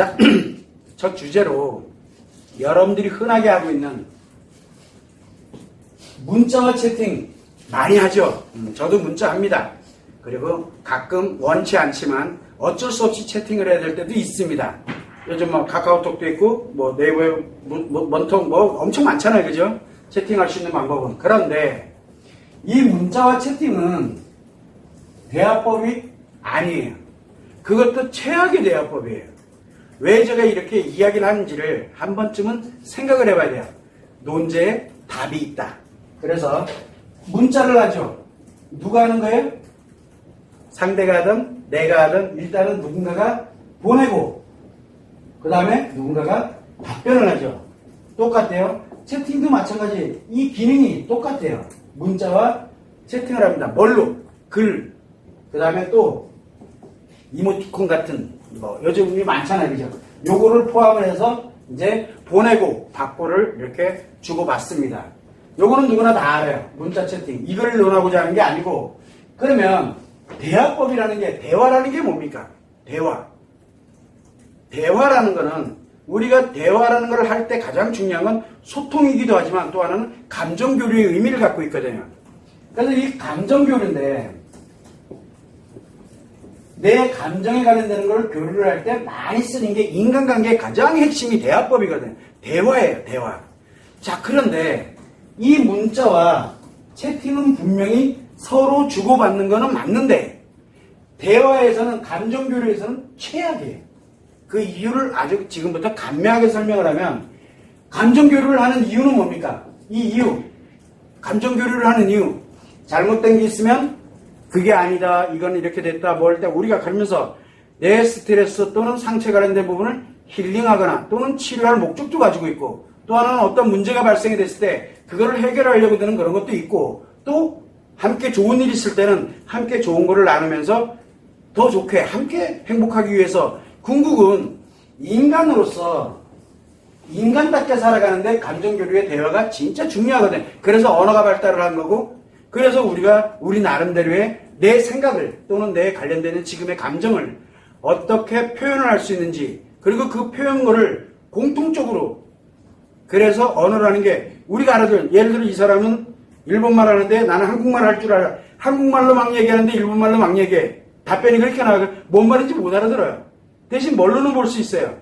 자, 첫 주제로 여러분들이 흔하게 하고 있는 문자와 채팅 많이 하죠. 저도 문자 합니다. 그리고 가끔 원치 않지만 어쩔 수 없이 채팅을 해야 될 때도 있습니다. 요즘 뭐 카카오톡도 있고 뭐 네이버에 원통 뭐 엄청 많잖아요. 그죠? 채팅할 수 있는 방법은. 그런데 이 문자와 채팅은 대화법이 아니에요. 그것도 최악의 대화법이에요. 왜 제가 이렇게 이야기를 하는지를 한 번쯤은 생각을 해봐야 돼요. 논제에 답이 있다. 그래서 문자를 하죠. 누가 하는 거예요? 상대가 하든 내가 하든 일단은 누군가가 보내고 그 다음에 누군가가 답변을 하죠. 똑같아요. 채팅도 마찬가지. 이 기능이 똑같아요. 문자와 채팅을 합니다. 뭘로? 글. 그 다음에 또 이모티콘 같은 뭐 요즘이 많잖아요. 그죠? 요거를 포함을 해서 이제 보내고 받고를 이렇게 주고받습니다. 요거는 누구나 다 알아요. 문자 채팅. 이걸 논하고자 하는 게 아니고 그러면 대화법이라는 게 대화라는 게 뭡니까? 대화. 대화라는 거는 우리가 대화라는 걸 할 때 가장 중요한 건 소통이기도 하지만 또 하나는 감정 교류의 의미를 갖고 있거든요. 그래서 이 감정 교류인데 내 감정에 관련되는 걸 교류를 할 때 많이 쓰는 게 인간관계의 가장 핵심이 대화법이거든요. 대화예요, 대화. 자, 그런데 이 문자와 채팅은 분명히 서로 주고받는 거는 맞는데 대화에서는 감정 교류에서는 최악이에요. 그 이유를 아주 지금부터 간명하게 설명을 하면 감정 교류를 하는 이유는 뭡니까? 이 이유. 감정 교류를 하는 이유. 잘못된 게 있으면 그게 아니다. 이건 이렇게 됐다. 뭐 할 때 우리가 가면서 내 스트레스 또는 상처에 관련된 부분을 힐링하거나 또는 치료할 목적도 가지고 있고 또 하나는 어떤 문제가 발생이 됐을 때 그거를 해결하려고 드는 그런 것도 있고 또 함께 좋은 일이 있을 때는 함께 좋은 거를 나누면서 더 좋게 함께 행복하기 위해서 궁극은 인간으로서 인간답게 살아가는데 감정교류의 대화가 진짜 중요하거든. 그래서 언어가 발달을 한 거고 그래서 우리가 우리 나름대로의 내 생각을 또는 내 관련되는 지금의 감정을 어떻게 표현을 할 수 있는지 그리고 그 표현거를 공통적으로 그래서 언어라는 게 우리가 알아들 예를 들어 이 사람은 일본말 하는데 나는 한국말 할 줄 알아. 한국말로 막 얘기하는데 일본말로 막 얘기해. 답변이 그렇게 나와요. 뭔 말인지 못 알아들어요. 대신 뭘로는 볼 수 있어요.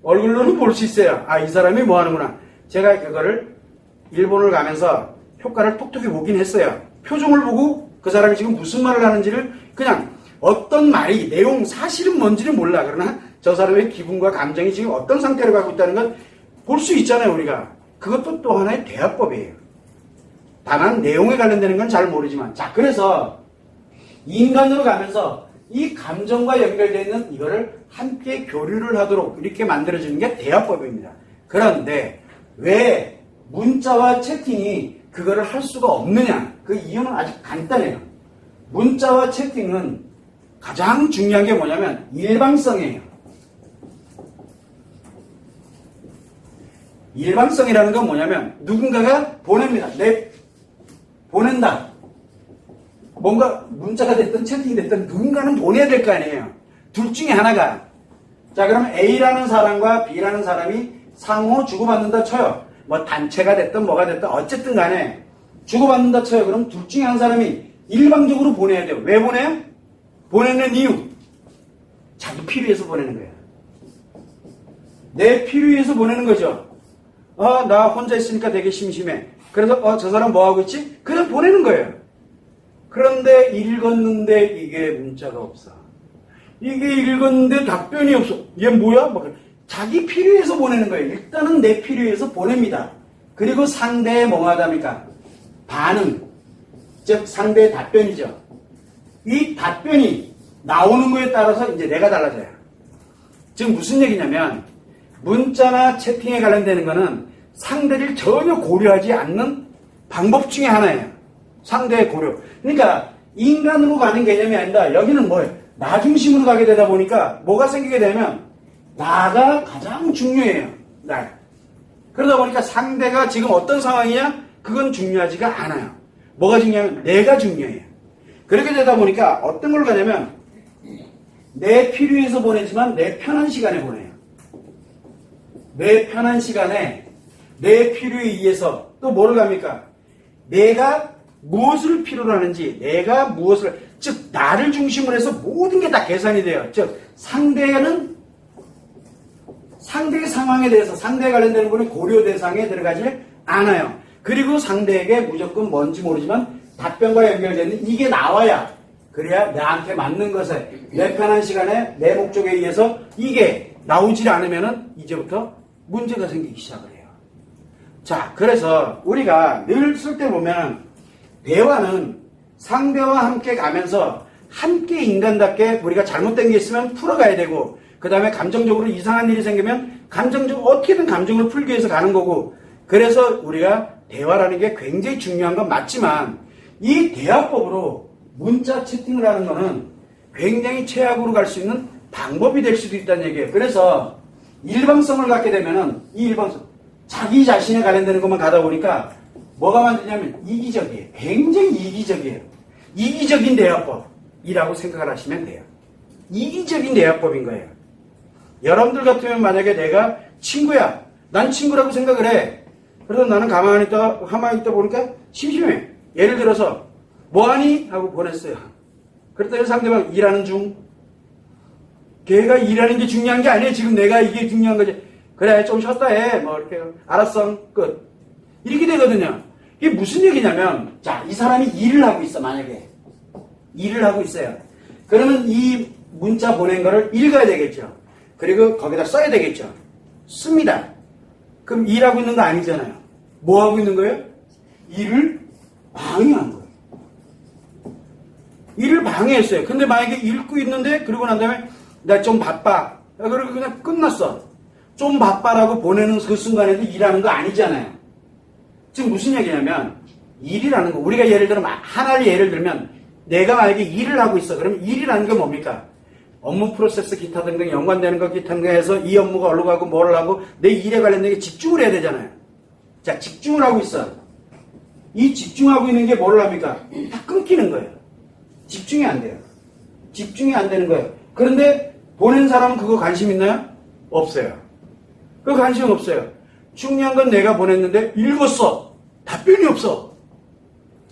얼굴로는 볼 수 있어요. 아, 이 사람이 뭐 하는구나. 제가 그거를 일본을 가면서 효과를 톡톡히 보긴 했어요. 표정을 보고 그 사람이 지금 무슨 말을 하는지를 그냥 어떤 말이 내용 사실은 뭔지는 몰라. 그러나 저 사람의 기분과 감정이 지금 어떤 상태를 갖고 있다는 건 볼 수 있잖아요. 우리가. 그것도 또 하나의 대화법이에요. 다만 내용에 관련되는 건 잘 모르지만 자 그래서 인간으로 가면서 이 감정과 연결되어 있는 이거를 함께 교류를 하도록 이렇게 만들어지는 게 대화법입니다. 그런데 왜 문자와 채팅이 그거를 할 수가 없느냐? 그 이유는 아주 간단해요. 문자와 채팅은 가장 중요한 게 뭐냐면 일방성이에요. 일방성이라는 건 뭐냐면 누군가가 보냅니다. 보낸다. 뭔가 문자가 됐든 채팅이 됐든 누군가는 보내야 될 거 아니에요. 둘 중에 하나가. 자, 그러면 A라는 사람과 B라는 사람이 상호 주고받는다 쳐요. 뭐 단체가 됐든 뭐가 됐든 어쨌든 간에 주고받는다 쳐요. 그럼 둘 중에 한 사람이 일방적으로 보내야 돼요. 왜 보내요? 보내는 이유. 자기 필요해서 보내는 거예요. 내 필요해서 보내는 거죠. 나 혼자 있으니까 되게 심심해. 그래서 저 사람 뭐 하고 있지? 그냥 보내는 거예요. 그런데 읽었는데 이게 문자가 없어. 이게 읽었는데 답변이 없어. 얘 뭐야? 자기 필요해서 보내는 거예요. 일단은 내 필요해서 보냅니다. 그리고 상대의 뭐가 답니까? 반응. 즉 상대의 답변이죠. 이 답변이 나오는 거에 따라서 이제 내가 달라져요. 지금 무슨 얘기냐면 문자나 채팅에 관련되는 거는 상대를 전혀 고려하지 않는 방법 중에 하나예요. 상대의 고려. 그러니까 인간으로 가는 개념이 아니라 여기는 뭐예요? 나 중심으로 가게 되다 보니까 뭐가 생기게 되면 나가 가장 중요해요. 나. 그러다 보니까 상대가 지금 어떤 상황이냐? 그건 중요하지가 않아요. 뭐가 중요하면 내가 중요해요. 그렇게 되다 보니까 어떤 걸 가냐면 내 필요해서 보내지만 내 편한 시간에 보내요. 내 편한 시간에 내 필요에 의해서 또 뭐를 합니까? 내가 무엇을 필요로 하는지, 내가 무엇을, 즉 나를 중심으로 해서 모든 게 다 계산이 돼요. 즉 상대의 상황에 대해서 상대에 관련되는 분이 고려 대상에 들어가지 않아요. 그리고 상대에게 무조건 뭔지 모르지만 답변과 연결되는 이게 나와야, 그래야 나한테 맞는 것에 내 편한 시간에 내 목적에 의해서 이게 나오질 않으면은 이제부터 문제가 생기기 시작을 해요. 자, 그래서 우리가 늘 쓸 때 보면 대화는 상대와 함께 가면서 함께 인간답게 우리가 잘못된 게 있으면 풀어가야 되고, 그 다음에 감정적으로 이상한 일이 생기면 감정적으로 어떻게든 감정을 풀기 위해서 가는 거고, 그래서 우리가 대화라는 게 굉장히 중요한 건 맞지만 이 대화법으로 문자 채팅을 하는 거는 굉장히 최악으로 갈 수 있는 방법이 될 수도 있다는 얘기예요. 그래서 일방성을 갖게 되면은 이 일방성, 자기 자신에 관련되는 것만 가다 보니까 뭐가 만드냐면 이기적이에요. 굉장히 이기적이에요. 이기적인 대화법이라고 생각을 하시면 돼요. 이기적인 대화법인 거예요. 여러분들 같으면 만약에 내가 친구야, 난 친구라고 생각을 해. 그래서 나는 가만히 있다 보니까 심심해. 예를 들어서 뭐하니? 하고 보냈어요. 그랬더니 상대방 일하는 중. 걔가 일하는 게 중요한 게 아니에요. 지금 내가 이게 중요한 거지. 그래 좀 쉬었다 해. 뭐 이렇게 알았어. 끝. 이렇게 되거든요. 이게 무슨 얘기냐면, 자, 이 사람이 일을 하고 있어. 만약에 일을 하고 있어요. 그러면 이 문자 보낸 거를 읽어야 되겠죠. 그리고 거기다 써야 되겠죠. 씁니다. 그럼 일하고 있는 거 아니잖아요. 뭐 하고 있는 거예요? 일을 방해한 거예요. 일을 방해했어요. 근데 만약에 읽고 있는데 그러고 난 다음에 나 좀 바빠. 그리고 그냥 끝났어. 좀 바빠라고 보내는 그 순간에도 일하는 거 아니잖아요. 지금 무슨 얘기냐면 일이라는 거, 우리가 예를 들면 하나를 예를 들면 내가 만약에 일을 하고 있어. 그러면 일이라는 게 뭡니까? 업무 프로세스 기타 등등 연관되는 것 기타 등등 해서 이 업무가 어디로 가고 뭘 하고 내 일에 관련된 게 집중을 해야 되잖아요. 자, 집중을 하고 있어. 이 집중하고 있는 게 뭘 합니까? 다 끊기는 거예요. 집중이 안 돼요. 집중이 안 되는 거예요. 그런데 보낸 사람은 그거 관심 있나요? 없어요. 그 관심 없어요. 중요한 건 내가 보냈는데 읽었어. 답변이 없어.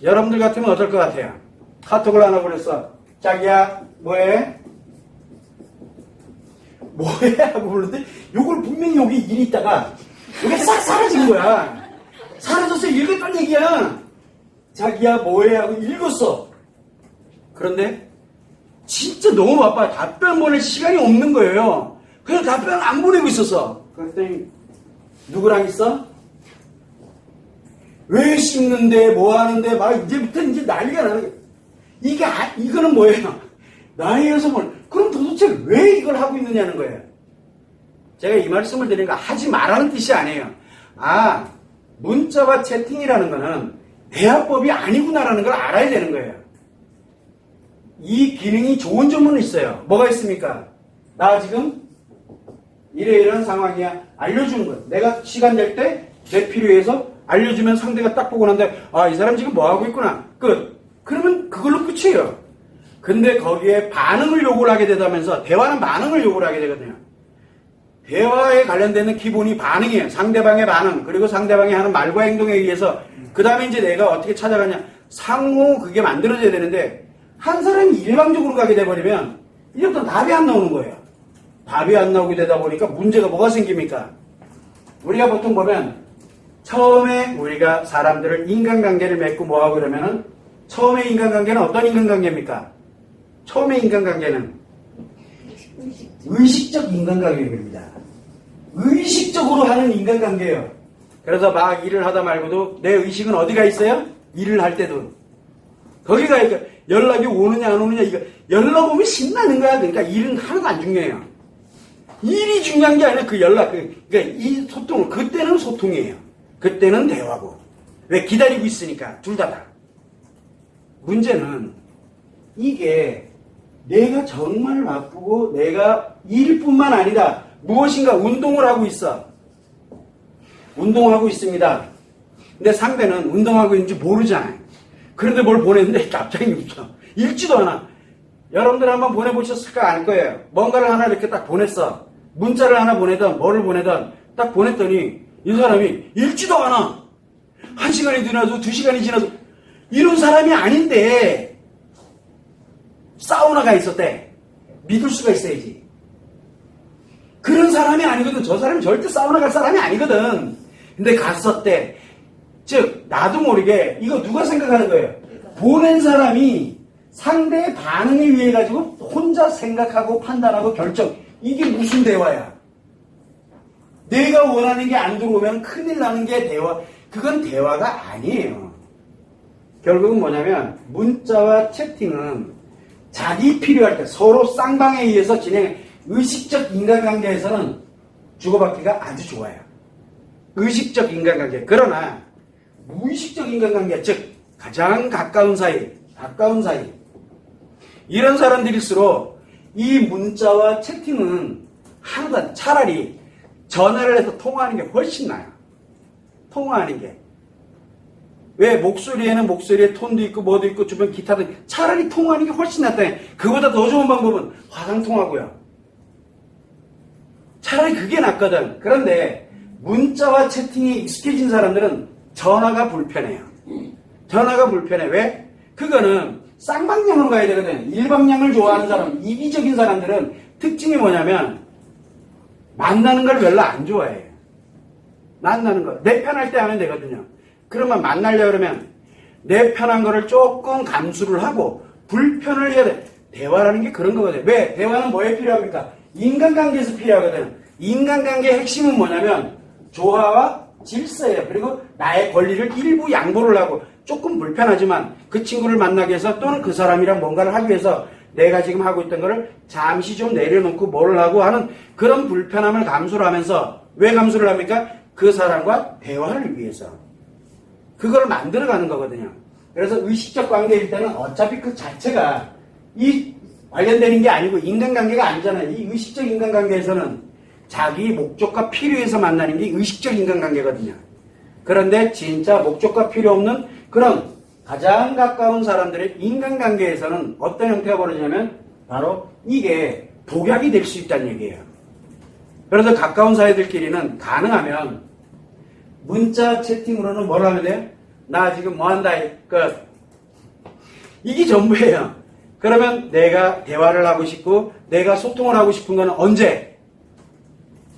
여러분들 같으면 어떨 것 같아요? 카톡을 하나 보냈어. 자기야 뭐해? 뭐해? 하고 불렀는데 요걸 분명히 여기 일이 있다가 이게 싹 사라진 거야. 사라졌어. 읽었단 얘기야. 자기야 뭐해? 하고 읽었어. 그런데 진짜 너무 바빠. 답변 보낼 시간이 없는 거예요. 그래서 답변 안 보내고 있었어. 그랬더니 누구랑 있어? 왜 씹는데 뭐 하는데 막 이제부터 이제 난리가 나는 거야. 이거는 뭐예요? 나의 여성을 그럼 도대체 왜 이걸 하고 있느냐는 거예요. 제가 이 말씀을 드리니까 하지 말라는 뜻이 아니에요. 아, 문자와 채팅이라는 거는 대화법이 아니구나라는 걸 알아야 되는 거예요. 이 기능이 좋은 점은 있어요. 뭐가 있습니까? 나 지금 이러이러한 상황이야. 알려주는 거예요. 내가 시간 될 때 내 필요해서 알려주면 상대가 딱 보고 난 다음에 아, 이 사람 지금 뭐 하고 있구나. 끝. 그러면 그걸로 끝이에요. 근데 거기에 반응을 요구를 하게 되다면서 대화는 반응을 요구를 하게 되거든요. 대화에 관련되는 기본이 반응이에요. 상대방의 반응, 그리고 상대방이 하는 말과 행동에 의해서 그 다음에 이제 내가 어떻게 찾아가냐. 상호 그게 만들어져야 되는데 한 사람이 일방적으로 가게 돼버리면 이제부터 답이 안 나오는 거예요. 답이 안 나오게 되다 보니까 문제가 뭐가 생깁니까? 우리가 보통 보면 처음에 우리가 사람들을 인간관계를 맺고 뭐하고 그러면은 처음에 인간관계는 어떤 인간관계입니까? 처음에 인간관계는 의식적 인간관계입니다. 의식적으로 하는 인간관계예요. 그래서 막 일을 하다 말고도 내 의식은 어디가 있어요? 일을 할 때도. 거기가 있고 연락이 오느냐 안 오느냐 이거 연락 오면 신나는 거야. 그러니까 일은 하나도 안 중요해요. 일이 중요한 게 아니라 그 연락, 그러니까 이 소통, 그때는 소통이에요. 그때는 대화고. 왜? 기다리고 있으니까 둘 다. 문제는 이게 내가 정말 바쁘고 내가 일뿐만 아니라 무엇인가 운동을 하고 있어. 운동하고 있습니다. 근데 상대는 운동하고 있는지 모르잖아요. 그런데 뭘 보냈는데 답장이 없어. 읽지도 않아. 여러분들 한번 보내보셨을까 알 거예요. 뭔가를 하나 이렇게 딱 보냈어. 문자를 하나 보내든 뭐를 보내든 딱 보냈더니 이 사람이 읽지도 않아. 1시간이 지나도 2시간이 지나도 이런 사람이 아닌데 사우나가 있었대. 믿을 수가 있어야지. 그런 사람이 아니거든. 저 사람이 절대 사우나 갈 사람이 아니거든. 근데 갔었대. 즉 나도 모르게 이거 누가 생각하는 거예요? 보낸 사람이 상대의 반응에 의해 가지고 혼자 생각하고 판단하고 결정. 이게 무슨 대화야? 내가 원하는 게 안 들어오면 큰일 나는 게 대화. 그건 대화가 아니에요. 결국은 뭐냐면 문자와 채팅은 자기 필요할 때 서로 쌍방에 의해서 진행. 의식적 인간관계에서는 주고받기가 아주 좋아요. 의식적 인간관계. 그러나 무의식적 인간관계, 즉 가장 가까운 사이 이런 사람들일수록 이 문자와 채팅은 하나도 차라리 전화를 해서 통화하는 게 훨씬 나아요. 통화하는 게. 왜? 목소리에는 목소리의 톤도 있고 뭐도 있고 주변 기타도 있고 차라리 통화하는 게 훨씬 낫다. 그보다 더 좋은 방법은 화상통화고요. 차라리 그게 낫거든. 그런데 문자와 채팅이 익숙해진 사람들은 전화가 불편해요. 전화가 불편해. 왜? 그거는 쌍방향으로 가야 되거든. 일방향을 좋아하는 사람, 이기적인 사람들은 특징이 뭐냐면 만나는 걸 별로 안 좋아해요. 만나는 거. 내 편할 때 하면 되거든요. 그러면 만나려고 그러면 내 편한 거를 조금 감수를 하고 불편을 해야 돼. 대화라는 게 그런 거거든요. 왜? 대화는 뭐에 필요합니까? 인간관계에서 필요하거든. 인간관계의 핵심은 뭐냐면 조화와 질서예요. 그리고 나의 권리를 일부 양보를 하고 조금 불편하지만 그 친구를 만나기 위해서 또는 그 사람이랑 뭔가를 하기 위해서 내가 지금 하고 있던 거를 잠시 좀 내려놓고 뭘 하고 하는 그런 불편함을 감수를 하면서 왜 감수를 합니까? 그 사람과 대화를 위해서. 그걸 만들어가는 거거든요. 그래서 의식적 관계일 때는 어차피 그 자체가 이 관련되는 게 아니고 인간관계가 아니잖아요. 이 의식적 인간관계에서는 자기 목적과 필요에서 만나는 게 의식적 인간관계거든요. 그런데 진짜 목적과 필요 없는 그런 가장 가까운 사람들의 인간관계에서는 어떤 형태가 벌어지냐면 바로 이게 독약이 될 수 있다는 얘기예요. 그래서 가까운 사이들끼리는 가능하면 문자 채팅으로는 뭘 하면 돼요? 나 지금 뭐 한다. 이게 전부예요. 그러면 내가 대화를 하고 싶고 내가 소통을 하고 싶은 거는 언제?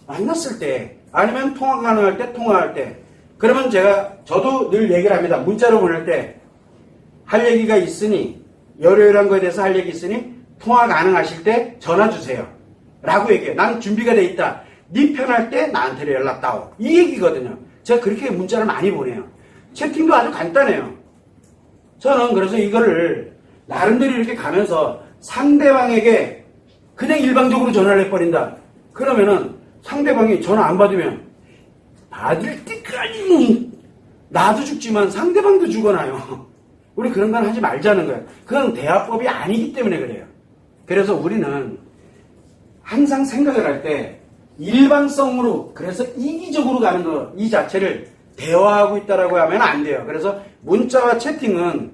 만났을 때 아니면 통화 가능할 때 통화할 때. 그러면 저도 늘 얘기를 합니다. 문자로 보낼 때 할 얘기가 있으니 여러한 거에 대해서 할 얘기 있으니 통화 가능하실 때 전화 주세요 라고 얘기해요. 난 준비가 돼 있다. 네 편할 때 나한테 연락 다오. 이 얘기거든요. 제가 그렇게 문자를 많이 보내요. 채팅도 아주 간단해요. 저는 그래서 이거를 나름대로 이렇게 가면서 상대방에게 그냥 일방적으로 전화를 해버린다. 그러면은 상대방이 전화 안 받으면 받을 때까지 나도 죽지만 상대방도 죽어나요. 우리 그런 건 하지 말자는 거예요. 그건 대화법이 아니기 때문에 그래요. 그래서 우리는 항상 생각을 할 때 일방성으로 그래서 이기적으로 가는 거 이 자체를 대화하고 있다라고 하면 안 돼요. 그래서 문자와 채팅은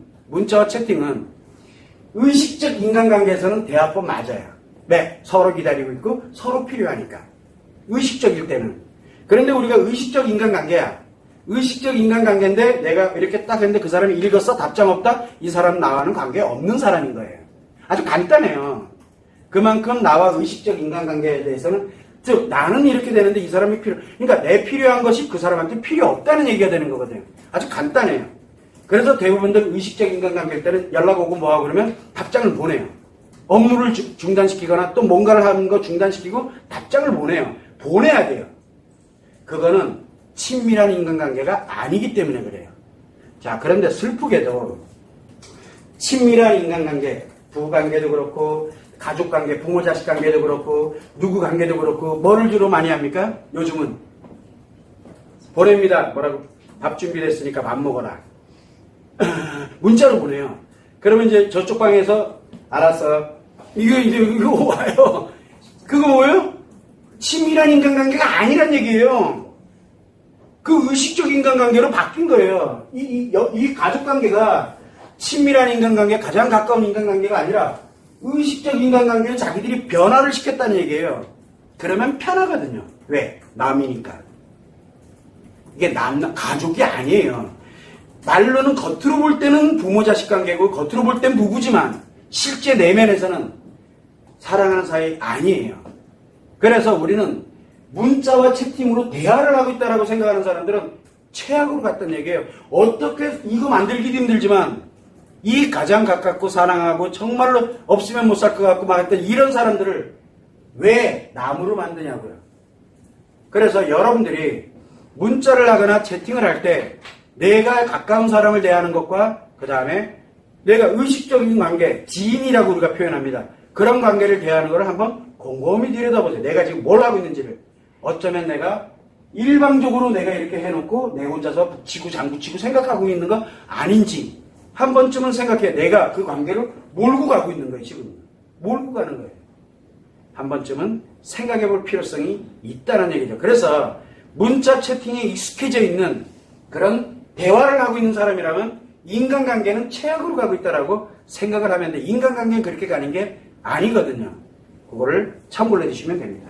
의식적 인간관계에서는 대화법 맞아요. 왜? 서로 기다리고 있고 서로 필요하니까. 의식적일 때는. 그런데 우리가 의식적 인간관계야. 의식적 인간관계인데 내가 이렇게 딱 했는데 그 사람이 읽었어? 답장 없다? 이 사람 나와는 관계 없는 사람인 거예요. 아주 간단해요. 그만큼 나와 의식적 인간관계에 대해서는 즉 나는 이렇게 되는데 이 사람이 그러니까 내 필요한 것이 그 사람한테 필요 없다는 얘기가 되는 거거든요. 아주 간단해요. 그래서 대부분들 의식적 인간관계일 때는 연락 오고 뭐하고 그러면 답장을 보내요. 업무를 중단시키거나 또 뭔가를 하는 거 중단시키고 답장을 보내요. 보내야 돼요. 그거는 친밀한 인간관계가 아니기 때문에 그래요. 자, 그런데 슬프게도 친밀한 인간관계, 부부관계도 그렇고 가족관계, 부모-자식 관계도 그렇고 누구 관계도 그렇고 뭐를 주로 많이 합니까? 요즘은 보냅니다. 뭐라고? 밥 준비됐으니까 밥 먹어라. 문자로 보내요. 그러면 이제 저쪽 방에서 알았어. 이거 와요. 그거 뭐예요? 친밀한 인간관계가 아니란 얘기예요. 그 의식적 인간관계로 바뀐 거예요. 이 가족관계가 친밀한 인간관계, 가장 가까운 인간관계가 아니라 의식적 인간관계는 자기들이 변화를 시켰다는 얘기예요. 그러면 편하거든요. 왜? 남이니까. 이게 가족이 아니에요. 말로는 겉으로 볼 때는 부모 자식 관계고 겉으로 볼 땐 부부지만 실제 내면에서는 사랑하는 사이 아니에요. 그래서 우리는 문자와 채팅으로 대화를 하고 있다고 생각하는 사람들은 최악으로 갔다는 얘기예요. 어떻게 이거 만들기도 힘들지만 이 가장 가깝고 사랑하고 정말로 없으면 못 살 것 같고 막 했던 이런 사람들을 왜 나무로 만드냐고요. 그래서 여러분들이 문자를 하거나 채팅을 할 때 내가 가까운 사람을 대하는 것과 그 다음에 내가 의식적인 관계, 지인이라고 우리가 표현합니다. 그런 관계를 대하는 것을 한번 곰곰이 들여다보세요. 내가 지금 뭘 하고 있는지를. 어쩌면 내가 일방적으로 내가 이렇게 해놓고 내 혼자서 북치고 장구치고 생각하고 있는 거 아닌지 한 번쯤은 생각해. 내가 그 관계를 몰고 가고 있는 거예요. 지금 몰고 가는 거예요. 한 번쯤은 생각해 볼 필요성이 있다는 얘기죠. 그래서 문자 채팅에 익숙해져 있는 그런 대화를 하고 있는 사람이라면 인간관계는 최악으로 가고 있다라고 생각을 하면 돼. 인간관계는 그렇게 가는 게 아니거든요. 그거를 참고를 해주시면 됩니다.